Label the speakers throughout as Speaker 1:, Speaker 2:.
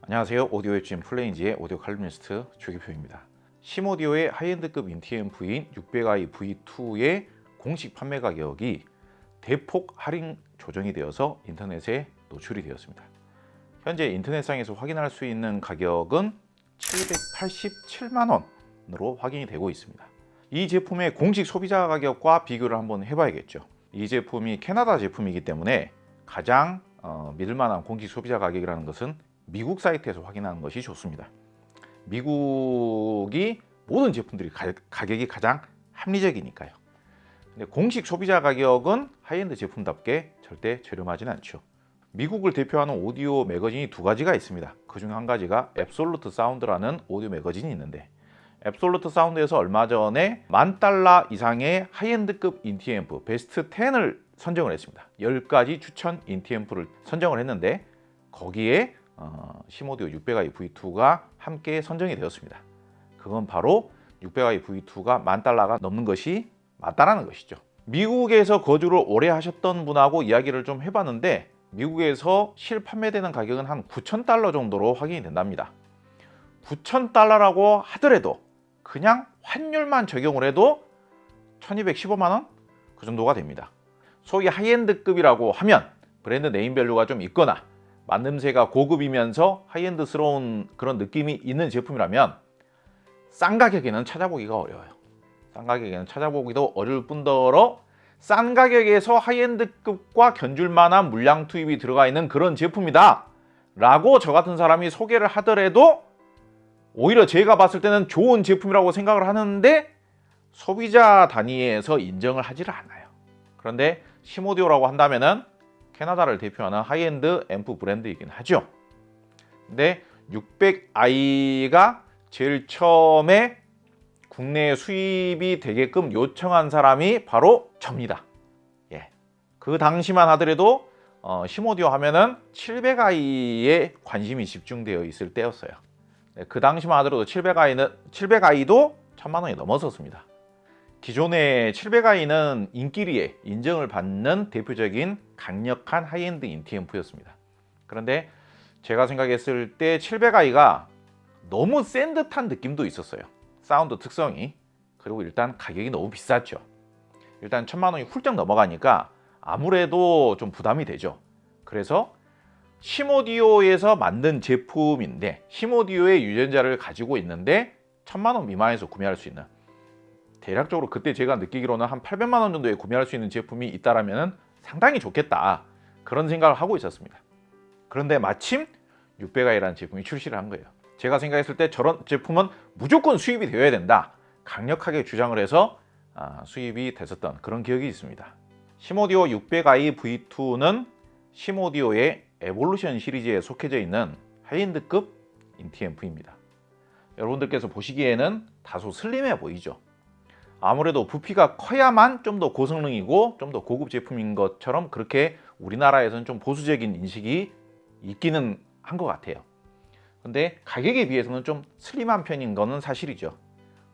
Speaker 1: 안녕하세요. 오디오 웹진 플레인지의 오디오 칼럼니스트 조기표입니다. 심오디오의 하이엔드급 인티앰프인 600i V2의 공식 판매 가격이 대폭 할인 조정이 되어서 인터넷에 노출이 되었습니다. 현재 인터넷상에서 확인할 수 있는 가격은 787만 원으로 확인이 되고 있습니다. 이 제품의 공식 소비자 가격과 비교를 한번 해봐야겠죠. 이 제품이 캐나다 제품이기 때문에 가장 믿을만한 공식 소비자 가격이라는 것은 미국 사이트에서 확인하는 것이 좋습니다. 미국이 모든 제품들이 가격이 가장 합리적이니까요. 근데 공식 소비자 가격은 하이엔드 제품답게 절대 저렴하진 않죠. 미국을 대표하는 오디오 매거진이 두 가지가 있습니다. 그중 한 가지가 앱솔루트 사운드라는 오디오 매거진이 있는데, 앱솔루트 사운드에서 얼마 전에 $10,000 이상의 하이엔드급 인티앰프 베스트 10을 선정을 했습니다. 10가지 추천 인티앰프를 선정을 했는데 거기에 심오디오 600i V2가 함께 선정이 되었습니다. 그건 바로 600i V2가 $10,000가 넘는 것이 맞다라는 것이죠. 미국에서 거주를 오래 하셨던 분하고 이야기를 좀 해봤는데 미국에서 실판매되는 가격은 한 $9,000 정도로 확인이 된답니다. $9,000라고 하더라도 그냥 환율만 적용을 해도 1,215만 원? 그 정도가 됩니다. 소위 하이엔드급이라고 하면 브랜드 네임밸류가 좀 있거나 만듦새가 고급이면서 하이엔드스러운 그런 느낌이 있는 제품이라면 싼 가격에는 찾아보기가 어려워요. 싼 가격에는 찾아보기도 어려울 뿐더러 싼 가격에서 하이엔드급과 견줄 만한 물량 투입이 들어가 있는 그런 제품이다 라고 저 같은 사람이 소개를 하더라도 오히려 제가 봤을 때는 좋은 제품이라고 생각을 하는데 소비자 단위에서 인정을 하지를 않아요. 그런데 심오디오라고 한다면은 캐나다를 대표하는 하이엔드 앰프 브랜드이긴 하죠. 근데 600i가 제일 처음에 국내 수입이 되게끔 요청한 사람이 바로 접니다. 예. 그 당시만 하더라도 심오디오 하면은 700i에 관심이 집중되어 있을 때였어요. 그 당시만 하더라도 700i도 1,000만 원이 넘었었습니다. 기존의 700i는 인기리에 인정을 받는 대표적인 강력한 하이엔드 인티앰프였습니다. 그런데 제가 생각했을 때 700i가 너무 센 듯한 느낌도 있었어요. 사운드 특성이. 그리고 일단 가격이 너무 비쌌죠. 일단 1,000만 원이 훌쩍 넘어가니까 아무래도 좀 부담이 되죠. 그래서 심오디오에서 만든 제품인데 심오디오의 유전자를 가지고 있는데 1,000만 원 미만에서 구매할 수 있는, 대략적으로 그때 제가 느끼기로는 한 800만 원 정도에 구매할 수 있는 제품이 있다라면 상당히 좋겠다, 그런 생각을 하고 있었습니다. 그런데 마침 600i라는 제품이 출시를 한 거예요. 제가 생각했을 때 저런 제품은 무조건 수입이 되어야 된다, 강력하게 주장을 해서 수입이 됐었던 그런 기억이 있습니다. 심오디오 600i V2는 심오디오의 에볼루션 시리즈에 속해져 있는 하이엔드급 인티앰프입니다. 여러분들께서 보시기에는 다소 슬림해 보이죠. 아무래도 부피가 커야만 좀 더 고성능이고 좀 더 고급 제품인 것처럼 그렇게 우리나라에서는 좀 보수적인 인식이 있기는 한 것 같아요. 근데 가격에 비해서는 좀 슬림한 편인 거는 사실이죠.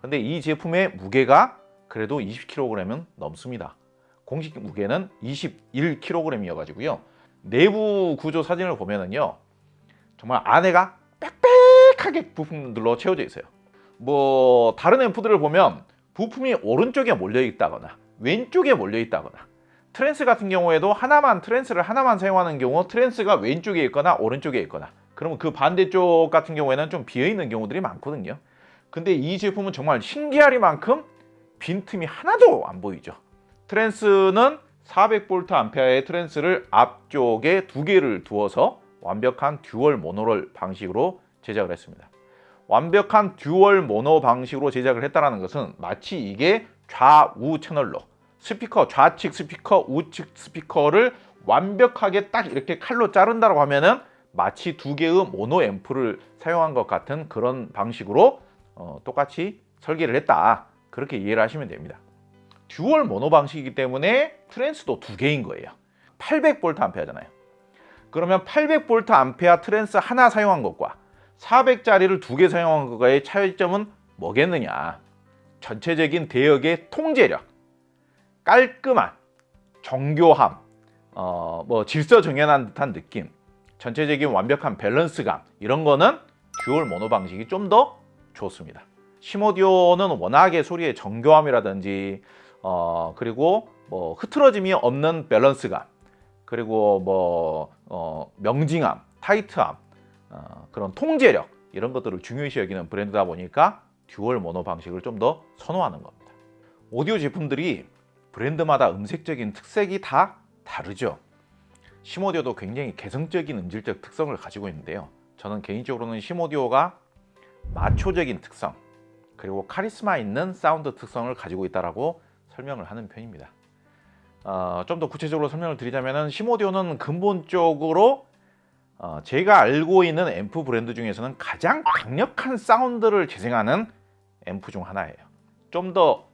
Speaker 1: 근데 이 제품의 무게가 그래도 20kg은 넘습니다. 공식 무게는 21kg이어 가지고요. 내부 구조 사진을 보면은요, 정말 안에가 빽빽하게 부품들로 채워져 있어요. 뭐 다른 앰프들을 보면 부품이 오른쪽에 몰려 있다거나 왼쪽에 몰려 있다거나, 트랜스 같은 경우에도 트랜스를 하나만 사용하는 경우 트랜스가 왼쪽에 있거나 오른쪽에 있거나, 그러면 그 반대쪽 같은 경우에는 좀 비어 있는 경우들이 많거든요. 근데 이 제품은 정말 신기하리만큼 빈틈이 하나도 안 보이죠. 트랜스는 400V 암페어의 트랜스를 앞쪽에 2개를 두어서 완벽한 듀얼 모노럴 방식으로 제작을 했습니다. 완벽한 듀얼 모노 방식으로 제작을 했다는 것은 마치 이게 좌우 채널로 스피커, 좌측 스피커, 우측 스피커를 완벽하게 딱 이렇게 칼로 자른다고 하면은 마치 2개의 모노 앰프를 사용한 것 같은 그런 방식으로 똑같이 설계를 했다, 그렇게 이해를 하시면 됩니다. 듀얼 모노 방식이기 때문에 트랜스도 2개인 거예요. 800V 암페어잖아요. 그러면 800V 암페어 트랜스 하나 사용한 것과 400짜리를 2개 사용한 것과의 차이점은 뭐겠느냐? 전체적인 대역의 통제력, 깔끔한 정교함, 질서 정연한 듯한 느낌, 전체적인 완벽한 밸런스감 이런 거는 듀얼 모노 방식이 좀 더 좋습니다. 심오디오는 워낙에 소리의 정교함이라든지 그리고 뭐 흐트러짐이 없는 밸런스감 그리고 명징함, 타이트함 그런 통제력 이런 것들을 중요시 여기는 브랜드다 보니까 듀얼 모노 방식을 좀 더 선호하는 겁니다. 오디오 제품들이 브랜드마다 음색적인 특색이 다 다르죠. 심오디오도 굉장히 개성적인 음질적 특성을 가지고 있는데요. 저는 개인적으로는 심오디오가 마초적인 특성 그리고 카리스마 있는 사운드 특성을 가지고 있다고 설명을 하는 편입니다. 좀 더 구체적으로 설명을 드리자면 심오디오는 근본적으로 제가 알고 있는 앰프 브랜드 중에서는 가장 강력한 사운드를 재생하는 앰프 중 하나예요. 좀 더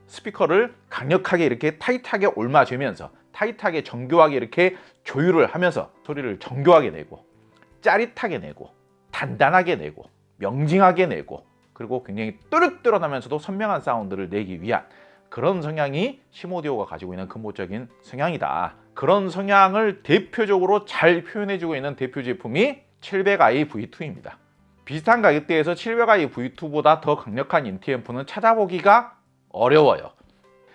Speaker 1: 스피커를 강력하게 이렇게 타이트하게 옮아주면서 타이트하게 정교하게 이렇게 조율을 하면서 소리를 정교하게 내고 짜릿하게 내고 단단하게 내고 명징하게 내고 그리고 굉장히 또렷또렷하면서도 선명한 사운드를 내기 위한 그런 성향이 심오디오가 가지고 있는 근본적인 성향이다. 그런 성향을 대표적으로 잘 표현해주고 있는 대표 제품이 700i V2입니다. 비슷한 가격대에서 700i V2보다 더 강력한 인티앰프는 찾아보기가 어려워요.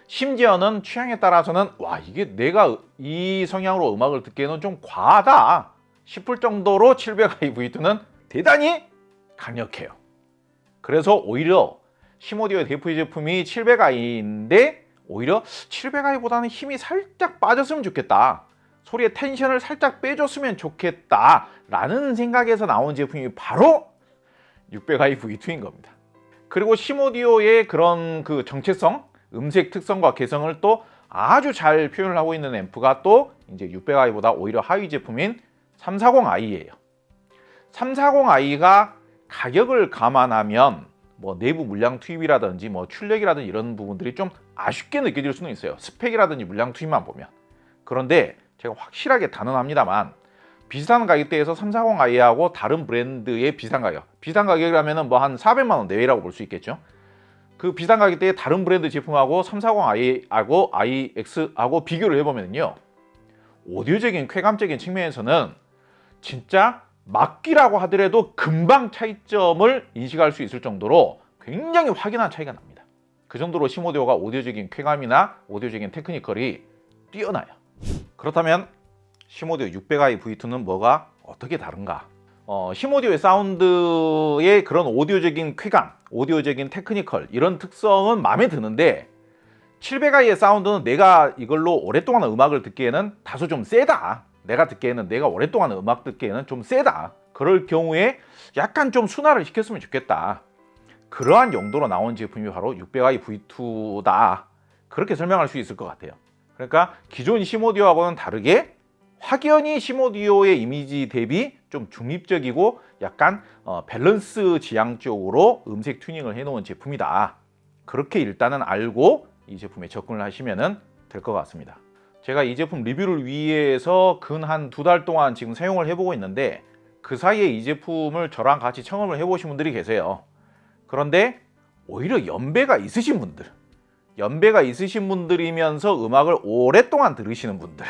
Speaker 1: 심지어는 취향에 따라서는 와 이게 내가 이 성향으로 음악을 듣기에는 좀 과하다 싶을 정도로 700i V2는 대단히 강력해요. 그래서 오히려 심오디오의 대표 제품이 700i인데 오히려 700i보다는 힘이 살짝 빠졌으면 좋겠다. 소리의 텐션을 살짝 빼줬으면 좋겠다 라는 생각에서 나온 제품이 바로 600i V2인 겁니다. 그리고 심오디오의 그런 그 정체성, 음색 특성과 개성을 또 아주 잘 표현을 하고 있는 앰프가 또 이제 600i보다 오히려 하위 제품인 340i예요. 340i가 가격을 감안하면 뭐 내부 물량 투입이라든지 뭐 출력이라든지 이런 부분들이 좀 아쉽게 느껴질 수는 있어요. 스펙이라든지 물량 투입만 보면. 그런데 제가 확실하게 단언합니다만 비슷한 가격대에서 340i하고 다른 브랜드의 비슷한 가격이라면 뭐 한 400만 원 내외라고 볼 수 있겠죠. 그 비슷한 가격대의 다른 브랜드 제품하고 340i하고 iX하고 비교를 해보면요, 오디오적인 쾌감적인 측면에서는 진짜 막기라고 하더라도 금방 차이점을 인식할 수 있을 정도로 굉장히 확연한 차이가 납니다. 그 정도로 심오디오가 오디오적인 쾌감이나 오디오적인 테크니컬이 뛰어나요. 그렇다면 심오디오 600i V2는 뭐가 어떻게 다른가? 심오디오의 사운드의 그런 오디오적인 쾌감, 오디오적인 테크니컬 이런 특성은 마음에 드는데 700i의 사운드는 내가 이걸로 오랫동안 음악을 듣기에는 다소 좀 세다. 내가 오랫동안 음악 듣기에는 좀 세다. 그럴 경우에 약간 좀 순화를 시켰으면 좋겠다. 그러한 용도로 나온 제품이 바로 600i V2다. 그렇게 설명할 수 있을 것 같아요. 그러니까 기존 심오디오하고는 다르게 확연히 심오디오의 이미지 대비 좀 중립적이고 약간 밸런스 지향 쪽으로 음색 튜닝을 해놓은 제품이다. 그렇게 일단은 알고 이 제품에 접근을 하시면 될 것 같습니다. 제가 이 제품 리뷰를 위해서 근 한 2달 동안 지금 사용을 해보고 있는데 그 사이에 이 제품을 저랑 같이 청음을 해보신 분들이 계세요. 그런데 오히려 연배가 있으신 분들이면서 음악을 오랫동안 들으시는 분들,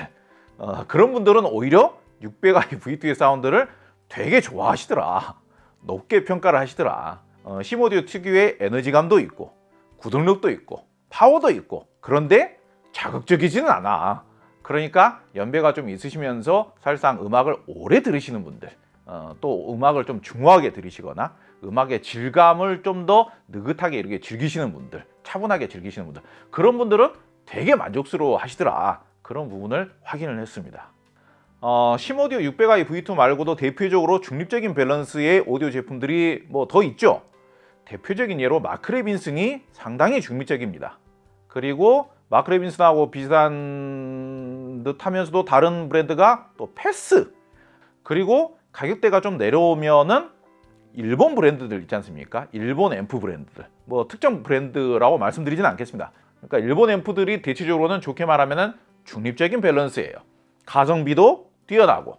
Speaker 1: 그런 분들은 오히려 600i V2의 사운드를 되게 좋아하시더라. 높게 평가를 하시더라. 심오디오 특유의 에너지감도 있고 구동력도 있고 파워도 있고 그런데 자극적이지는 않아. 그러니까 연배가 좀 있으시면서 사실상 음악을 오래 들으시는 분들, 또 음악을 좀 중후하게 들으시거나 음악의 질감을 좀 더 느긋하게 이렇게 즐기시는 분들, 차분하게 즐기시는 분들, 그런 분들은 되게 만족스러워 하시더라. 그런 부분을 확인을 했습니다. 심오디오 600i V2 말고도 대표적으로 중립적인 밸런스의 오디오 제품들이 뭐 더 있죠. 대표적인 예로 마크 레빈슨이 상당히 중립적입니다. 그리고 마크 레빈슨하고 비슷한 듯 하면서도 다른 브랜드가 또 패스, 그리고 가격대가 좀 내려오면은 일본 브랜드들 있지 않습니까? 일본 앰프 브랜드들, 뭐 특정 브랜드라고 말씀드리진 않겠습니다. 그러니까 일본 앰프들이 대체적으로는 좋게 말하면은 중립적인 밸런스예요. 가성비도 뛰어나고.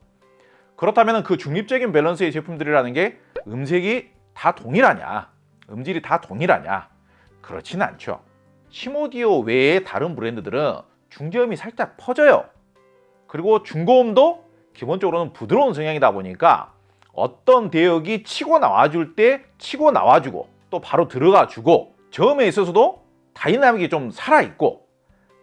Speaker 1: 그렇다면 그 중립적인 밸런스의 제품들이라는 게 음색이 다 동일하냐, 음질이 다 동일하냐? 그렇지는 않죠. 심오디오 외에 다른 브랜드들은 중저음이 살짝 퍼져요. 그리고 중고음도 기본적으로는 부드러운 성향이다 보니까 어떤 대역이 치고 나와줄 때 치고 나와주고 또 바로 들어가주고 저음에 있어서도 다이나믹이 좀 살아있고,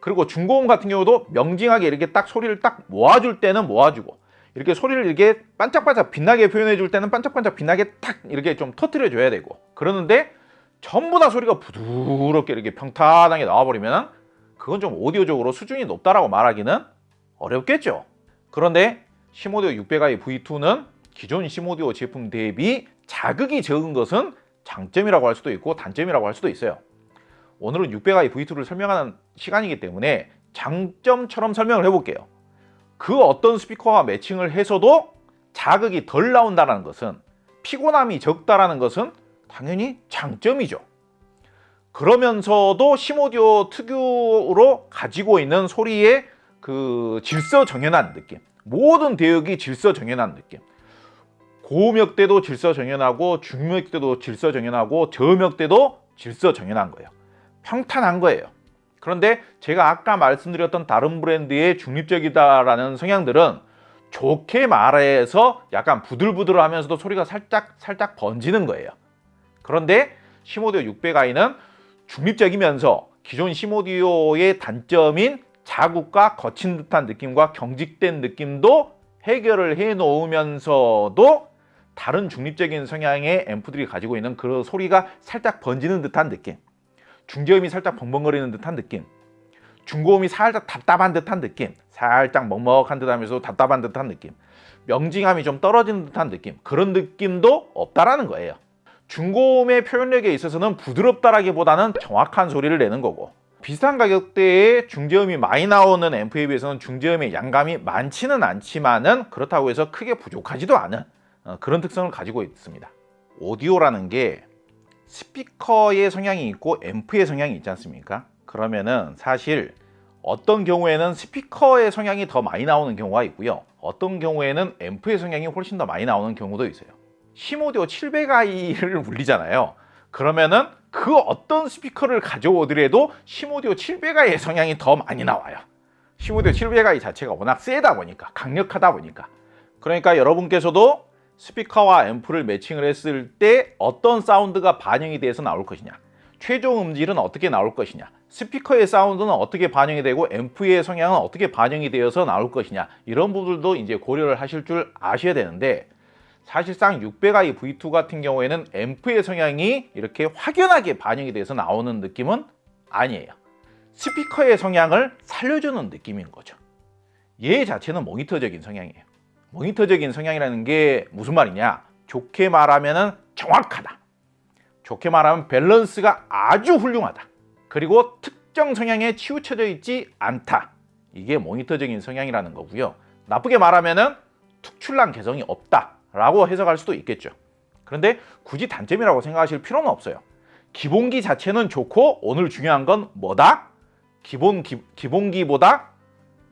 Speaker 1: 그리고 중고음 같은 경우도 명징하게 이렇게 딱 소리를 딱 모아줄 때는 모아주고, 이렇게 소리를 이렇게 반짝반짝 빛나게 표현해줄 때는 반짝반짝 빛나게 딱 이렇게 좀 터트려줘야 되고, 그러는데 전부 다 소리가 부드럽게 이렇게 평탄하게 나와버리면 그건 좀 오디오적으로 수준이 높다라고 말하기는 어렵겠죠. 그런데 시모디오 600i V2는 기존 시모디오 제품 대비 자극이 적은 것은 장점이라고 할 수도 있고 단점이라고 할 수도 있어요. 오늘은 600i V2를 설명하는 시간이기 때문에 장점처럼 설명을 해볼게요. 그 어떤 스피커와 매칭을 해서도 자극이 덜 나온다는 것은, 피곤함이 적다라는 것은 당연히 장점이죠. 그러면서도 시모디오 특유로 가지고 있는 소리의 그 질서 정연한 느낌, 모든 대역이 질서 정연한 느낌, 고음역 때도 질서 정연하고 중음역 때도 질서 정연하고 저음역 때도 질서 정연한 거예요. 평탄한 거예요. 그런데 제가 아까 말씀드렸던 다른 브랜드의 중립적이다라는 성향들은 좋게 말해서 약간 부들부들하면서도 소리가 살짝 번지는 거예요. 그런데 시모디오 600i는 중립적이면서 기존 시모디오의 단점인 자국과 거친 듯한 느낌과 경직된 느낌도 해결을 해 놓으면서도 다른 중립적인 성향의 앰프들이 가지고 있는 그 소리가 살짝 번지는 듯한 느낌, 중저음이 살짝 벙벙거리는 듯한 느낌, 중고음이 살짝 답답한 듯한 느낌, 살짝 먹먹한 듯 하면서 답답한 듯한 느낌, 명징함이 좀 떨어지는 듯한 느낌, 그런 느낌도 없다라는 거예요. 중고음의 표현력에 있어서는 부드럽다라기보다는 정확한 소리를 내는 거고, 비슷한 가격대에 중저음이 많이 나오는 앰프에 비해서는 중저음의 양감이 많지는 않지만은 그렇다고 해서 크게 부족하지도 않은 그런 특성을 가지고 있습니다. 오디오라는 게 스피커의 성향이 있고 앰프의 성향이 있지 않습니까? 그러면은 사실 어떤 경우에는 스피커의 성향이 더 많이 나오는 경우가 있고요, 어떤 경우에는 앰프의 성향이 훨씬 더 많이 나오는 경우도 있어요. 시모디오 700i를 물리잖아요. 그러면은 그 어떤 스피커를 가져오더라도 시모디오 700i의 성향이 더 많이 나와요. 시모디오 700i 자체가 워낙 세다 보니까, 강력하다 보니까. 그러니까 여러분께서도 스피커와 앰프를 매칭을 했을 때 어떤 사운드가 반영이 돼서 나올 것이냐, 최종 음질은 어떻게 나올 것이냐, 스피커의 사운드는 어떻게 반영이 되고 앰프의 성향은 어떻게 반영이 되어서 나올 것이냐, 이런 부분들도 이제 고려를 하실 줄 아셔야 되는데, 사실상 600i V2 같은 경우에는 앰프의 성향이 이렇게 확연하게 반영이 돼서 나오는 느낌은 아니에요. 스피커의 성향을 살려주는 느낌인 거죠. 얘 자체는 모니터적인 성향이에요. 모니터적인 성향이라는 게 무슨 말이냐, 좋게 말하면 정확하다, 좋게 말하면 밸런스가 아주 훌륭하다, 그리고 특정 성향에 치우쳐져 있지 않다, 이게 모니터적인 성향이라는 거고요. 나쁘게 말하면 특출난 개성이 없다 라고 해석할 수도 있겠죠. 그런데 굳이 단점이라고 생각하실 필요는 없어요. 기본기 자체는 좋고, 오늘 중요한 건 뭐다? 기본기보다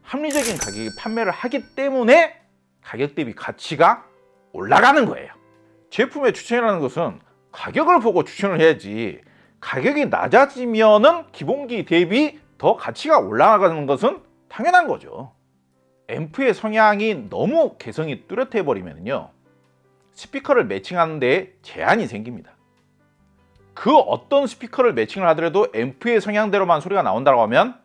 Speaker 1: 합리적인 가격에 판매를 하기 때문에 가격 대비 가치가 올라가는 거예요. 제품의 추천이라는 것은 가격을 보고 추천을 해야지, 가격이 낮아지면은 기본기 대비 더 가치가 올라가는 것은 당연한 거죠. 앰프의 성향이 너무 개성이 뚜렷해 버리면요, 스피커를 매칭하는데 제한이 생깁니다. 그 어떤 스피커를 매칭을 하더라도 앰프의 성향대로만 소리가 나온다고 하면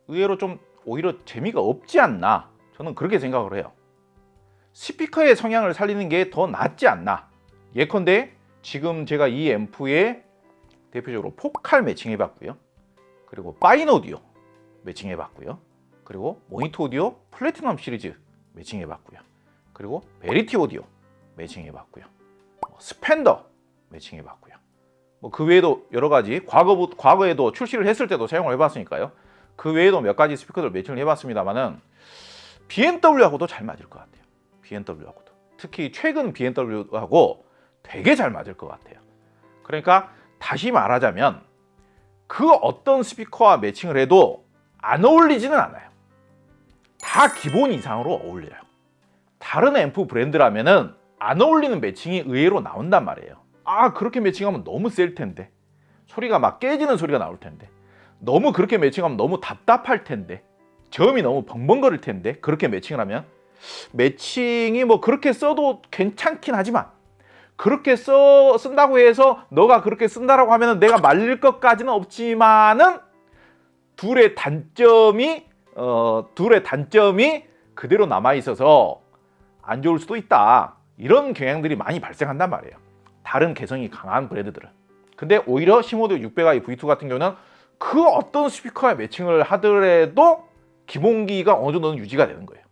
Speaker 1: 의외로 좀 오히려 재미가 없지 않나, 저는 그렇게 생각을 해요. 스피커의 성향을 살리는 게 더 낫지 않나. 예컨대 지금 제가 이 앰프에 대표적으로 포칼 매칭해 봤고요, 그리고 파인 오디오 매칭해 봤고요, 그리고 모니터 오디오 플래티넘 시리즈 매칭해 봤고요, 그리고 베리티 오디오 매칭해 봤고요, 스펜더 매칭해 봤고요, 그 외에도 여러 가지 과거에도 출시를 했을 때도 사용을 해봤으니까요. 그 외에도 몇 가지 스피커들 매칭을 해봤습니다만은 BMW하고도 잘 맞을 것 같아요. BMW하고도, 특히 최근 BMW하고 되게 잘 맞을 것 같아요. 그러니까 다시 말하자면 그 어떤 스피커와 매칭을 해도 안 어울리지는 않아요. 다 기본 이상으로 어울려요. 다른 앰프 브랜드라면은 안 어울리는 매칭이 의외로 나온단 말이에요. 아, 그렇게 매칭하면 너무 셀 텐데, 소리가 막 깨지는 소리가 나올 텐데, 너무 그렇게 매칭하면 너무 답답할 텐데, 저음이 너무 벙벙거릴 텐데, 그렇게 매칭을 하면 매칭이 뭐 그렇게 써도 괜찮긴 하지만 그렇게 쓴다고 해서 너가 그렇게 쓴다라고 하면은 내가 말릴 것까지는 없지만은 둘의 단점이 그대로 남아 있어서 안 좋을 수도 있다. 이런 경향들이 많이 발생한단 말이에요. 다른 개성이 강한 브랜드들은. 근데 오히려 시모디오 600i V2 같은 경우는 그 어떤 스피커에 매칭을 하더라도 기본기가 어느 정도는 유지가 되는 거예요.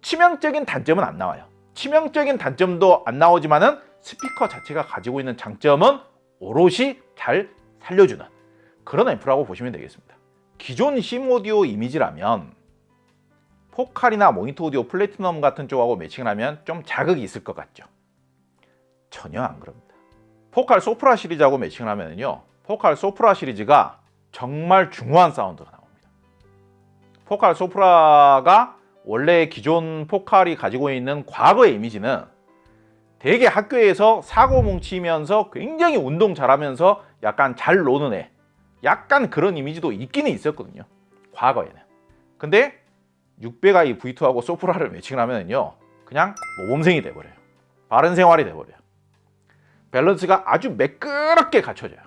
Speaker 1: 치명적인 단점은 안 나와요. 치명적인 단점도 안 나오지만은 스피커 자체가 가지고 있는 장점은 오롯이 잘 살려주는 그런 앰프라고 보시면 되겠습니다. 기존 시모디오 이미지라면 포칼이나 모니터 오디오 플래티넘 같은 쪽하고 매칭을 하면 좀 자극이 있을 것 같죠? 전혀 안 그럽니다. 포칼 소프라 시리즈하고 매칭을 하면요, 포칼 소프라 시리즈가 정말 중후한 사운드가 나옵니다. 포칼 소프라가 원래 기존 포칼이 가지고 있는 과거의 이미지는 되게 학교에서 사고 뭉치면서 굉장히 운동 잘하면서 약간 잘 노는 애, 약간 그런 이미지도 있기는 있었거든요, 과거에는. 근데 600i V2하고 소프라를 매칭을 하면요, 그냥 모범생이 돼버려요. 바른 생활이 돼버려요. 밸런스가 아주 매끄럽게 갖춰져요.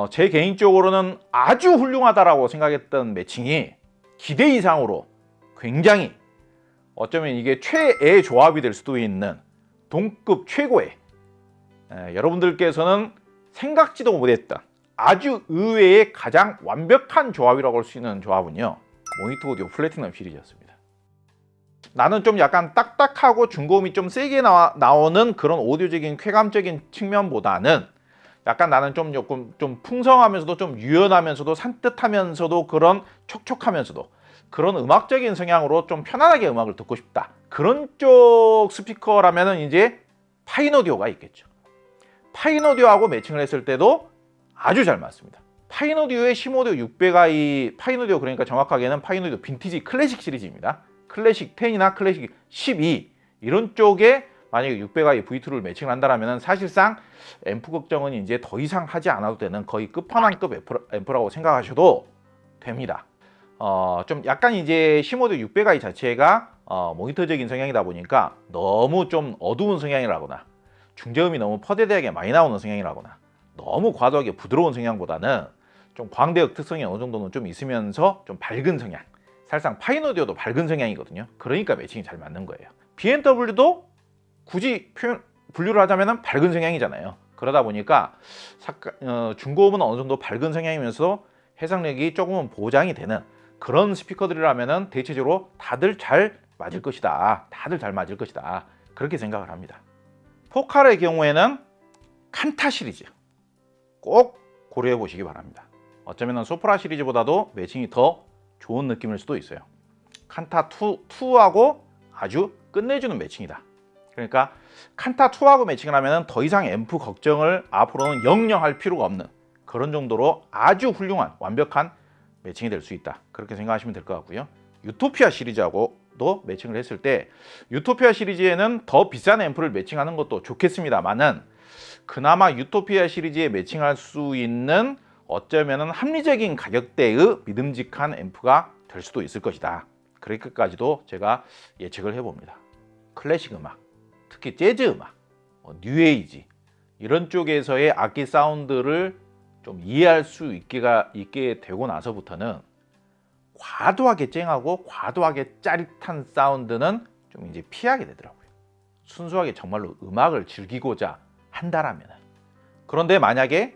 Speaker 1: 제 개인적으로는 아주 훌륭하다라고 생각했던 매칭이 기대 이상으로 굉장히 어쩌면 이게 최애 조합이 될 수도 있는 동급 최고의, 여러분들께서는 생각지도 못했던 아주 의외의 가장 완벽한 조합이라고 할 수 있는 조합은요, 모니터 오디오 플래티넘 시리즈였습니다. 나는 좀 약간 딱딱하고 중고음이 좀 세게 나오는 그런 오디오적인 쾌감적인 측면보다는 약간 나는 좀 풍성하면서도 좀 유연하면서도 산뜻하면서도 그런 촉촉하면서도 그런 음악적인 성향으로 좀 편안하게 음악을 듣고 싶다. 그런 쪽 스피커라면은 이제 파인오디오가 있겠죠. 파인오디오하고 매칭을 했을 때도 아주 잘 맞습니다. 파인오디오의 시모디오 600i, 파인오디오 그러니까 정확하게는 파인오디오 빈티지 클래식 시리즈입니다. 클래식 10이나 클래식 12 이런 쪽에 만약에 600i V2를 매칭을 한다면 사실상 앰프 걱정은 이제 더 이상 하지 않아도 되는 거의 끝판왕급 앰프라고 생각하셔도 됩니다. 좀 약간 이제 시모디오 600i 자체가 모니터적인 성향이다 보니까 너무 좀 어두운 성향이라거나 중저음이 너무 퍼대대하게 많이 나오는 성향이라거나 너무 과도하게 부드러운 성향보다는 좀 광대역 특성이 어느 정도는 좀 있으면서 좀 밝은 성향, 사실상 파인오디오도 밝은 성향이거든요. 그러니까 매칭이 잘 맞는 거예요. BMW도 굳이 분류를 하자면 밝은 성향이잖아요. 그러다 보니까 중고음은 어느 정도 밝은 성향이면서 해상력이 조금은 보장이 되는 그런 스피커들이라면 대체적으로 다들 잘 맞을 것이다. 다들 잘 맞을 것이다. 그렇게 생각을 합니다. 포칼의 경우에는 칸타 시리즈 꼭 고려해 보시기 바랍니다. 어쩌면 소프라 시리즈보다도 매칭이 더 좋은 느낌일 수도 있어요. 칸타 2하고 아주 끝내주는 매칭이다. 그러니까 칸타 2하고 매칭을 하면 더 이상 앰프 걱정을 앞으로는 영영 할 필요가 없는 그런 정도로 아주 훌륭한 완벽한 매칭이 될 수 있다. 그렇게 생각하시면 될 것 같고요. 유토피아 시리즈하고도 매칭을 했을 때 유토피아 시리즈에는 더 비싼 앰프를 매칭하는 것도 좋겠습니다만은 그나마 유토피아 시리즈에 매칭할 수 있는 어쩌면 합리적인 가격대의 믿음직한 앰프가 될 수도 있을 것이다. 그렇게까지도 제가 예측을 해봅니다. 클래식 음악, 특히 재즈 음악, 뉴에이지 이런 쪽에서의 악기 사운드를 좀 이해할 수 있게 되고 나서부터는 과도하게 쨍하고 과도하게 짜릿한 사운드는 좀 이제 피하게 되더라고요. 순수하게 정말로 음악을 즐기고자 한다라면. 그런데 만약에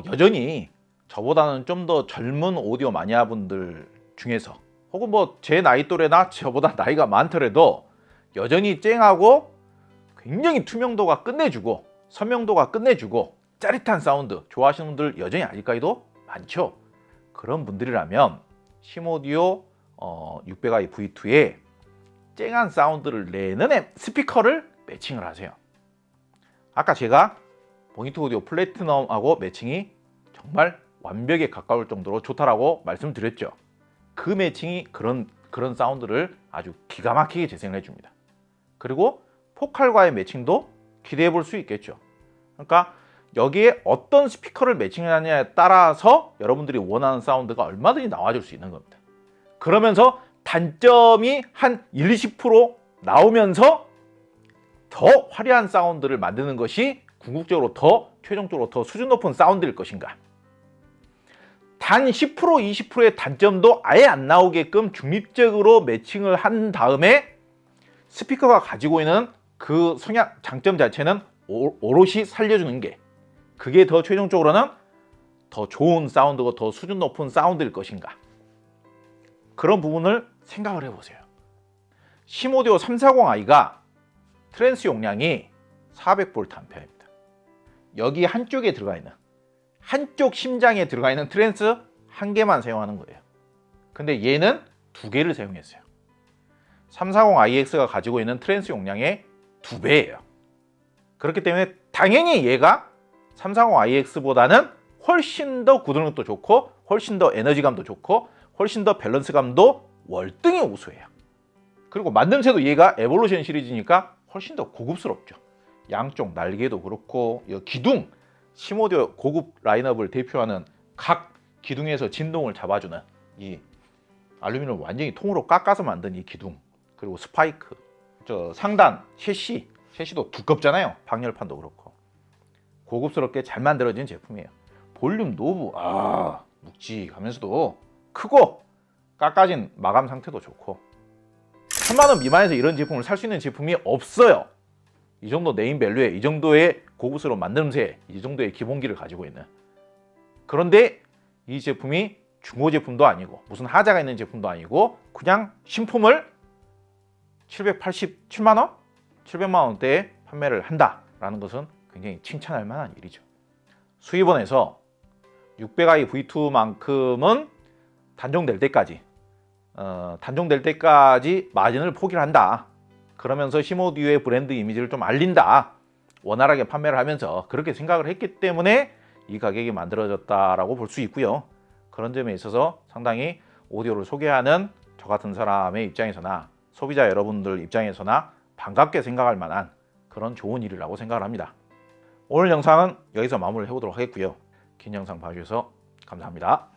Speaker 1: 여전히 저보다는 좀 더 젊은 오디오 마니아분들 중에서 혹은 뭐 제 나이 또래나 저보다 나이가 많더라도 여전히 쨍하고 굉장히 투명도가 끝내주고 선명도가 끝내주고 짜릿한 사운드 좋아하시는 분들 여전히 아직까지도 많죠. 그런 분들이라면 시모디오 600i V2에 쨍한 사운드를 내는 스피커를 매칭을 하세요. 아까 제가 모니터 오디오 플래티넘하고 매칭이 정말 완벽에 가까울 정도로 좋다라고 말씀드렸죠. 그 매칭이 그런 사운드를 아주 기가 막히게 재생을 해줍니다. 그리고 포칼과의 매칭도 기대해 볼 수 있겠죠. 그러니까 여기에 어떤 스피커를 매칭하느냐에 따라서 여러분들이 원하는 사운드가 얼마든지 나와줄 수 있는 겁니다. 그러면서 단점이 한 20% 나오면서 더 화려한 사운드를 만드는 것이 궁극적으로 더 최종적으로 더 수준 높은 사운드일 것인가? 단 10% 20%의 단점도 아예 안 나오게끔 중립적으로 매칭을 한 다음에 스피커가 가지고 있는 그 성향 장점 자체는 오롯이 살려주는 게, 그게 더 최종적으로는 더 좋은 사운드고 더 수준 높은 사운드일 것인가? 그런 부분을 생각을 해보세요. 시모디오 340i가 트랜스 용량이 400V 암페어입니다. 여기 한쪽에 들어가 있는, 한쪽 심장에 들어가 있는 트랜스 한 개만 사용하는 거예요. 근데 얘는 두 개를 사용했어요. 340iX가 가지고 있는 트랜스 용량의 2배예요. 그렇기 때문에 당연히 얘가 340iX보다는 훨씬 더 구동력도 좋고 훨씬 더 에너지감도 좋고 훨씬 더 밸런스감도 월등히 우수해요. 그리고 만듦새도 얘가 에볼루션 시리즈니까 훨씬 더 고급스럽죠. 양쪽 날개도 그렇고 기둥, 시모디오 고급 라인업을 대표하는 각 기둥에서 진동을 잡아주는 이 알루미늄을 완전히 통으로 깎아서 만든 이 기둥, 그리고 스파이크, 상단 셰시도 두껍잖아요. 방열판도 그렇고 고급스럽게 잘 만들어진 제품이에요. 볼륨 노브 묵직하면서도 크고 깎아진 마감 상태도 좋고, 10,000원 미만에서 이런 제품을 살 수 있는 제품이 없어요. 이 정도 네임밸류에 이 정도의 고급스러운 만듦새, 이 정도의 기본기를 가지고 있는. 그런데 이 제품이 중고 제품도 아니고 무슨 하자가 있는 제품도 아니고 그냥 신품을 787만 원? 700만 원대에 판매를 한다라는 것은 굉장히 칭찬할 만한 일이죠. 수입원에서 600i V2만큼은 단종될 때까지 마진을 포기를 한다. 그러면서 시모디오의 브랜드 이미지를 좀 알린다. 원활하게 판매를 하면서 그렇게 생각을 했기 때문에 이 가격이 만들어졌다라고 볼 수 있고요. 그런 점에 있어서 상당히 오디오를 소개하는 저 같은 사람의 입장에서나 소비자 여러분들 입장에서나 반갑게 생각할 만한 그런 좋은 일이라고 생각을 합니다. 오늘 영상은 여기서 마무리를 해보도록 하겠고요. 긴 영상 봐주셔서 감사합니다.